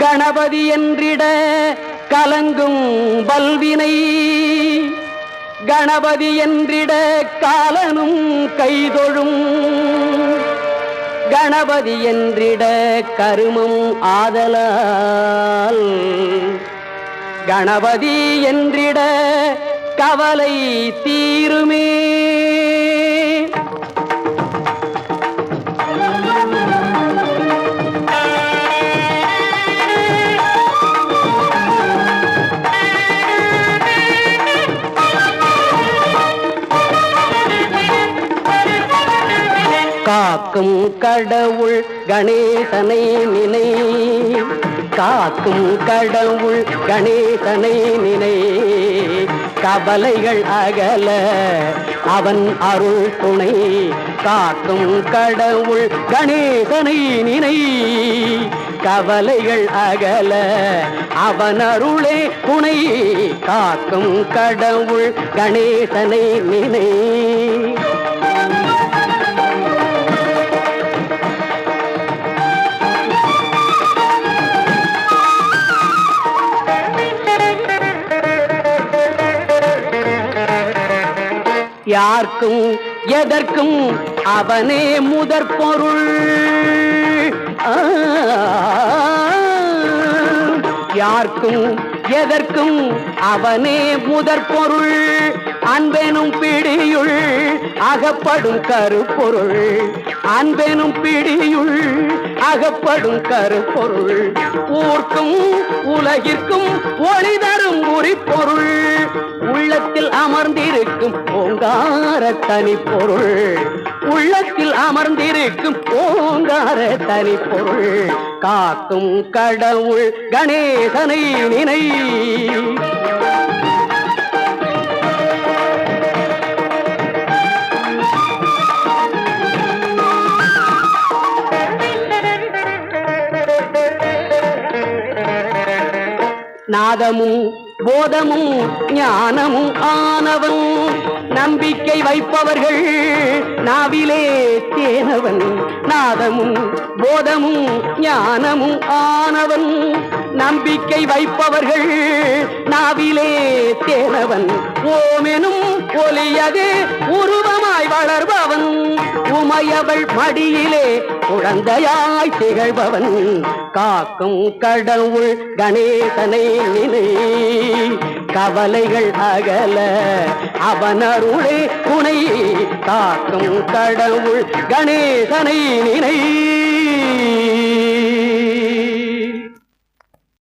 கணபதி என்றிட கலங்கும் பல்வினை, கணபதி என்றிட காலனும் கைதொழும், கணபதி என்றிட கருமம் ஆதலால், கணபதி என்றிட கவலை தீருமே. காக்கும் கடவுள் கணேசனை நினை, காக்கும் கடவுள் கணேசனை நினை, கவலைகள் அகல அவன் அருள் துணை. காக்கும் கடவுள் கணேசனை நினை, கவலைகள் அகல அவன் அருளே துணை. காக்கும் கடவுள் கணேசனை நினை. யார்க்கும் எதற்கும் அவனே முதற் பொருள், யார்க்கும் எதற்கும் அவனே முதற் பொருள். அன்பெனும் பிடியுள் அகப்படும் கருப்பொருள், அன்பெனும் பிடியுள் அகப்படும் கருப்பொருள். ஊர்க்கும் உலகிற்கும் ஒளி தரும் உரிப்பொருள், உள்ளத்தில் அமர்ந்திருக்கும் ஓங்கார தனிப்பொருள், உள்ளத்தில் அமர்ந்திருக்கும் ஓங்கார தனிப்பொருள். காக்கும் கடவுள் கணேசனை நினை. நாதமும் போதமும் ஞானமும் ஆனவன், நம்பிக்கை வைப்பவர்கள் நாவிலே தேனவன். நாதமும் போதமும் ஞானமும் ஆனவன், நம்பிக்கை வைப்பவர்கள் நாவிலே தேனவன். ஓமெனும் ஒலியது உருவமாய் வளர்பவன், உமையவள் மடியிலே குழந்தையாய் திகழ்பவன். காக்கும் கடவுள் கணேசனை நினை, கவலைகள் அகல அவன் அருளே துணை. காக்கும் கடவுள் கணேசனை நினை.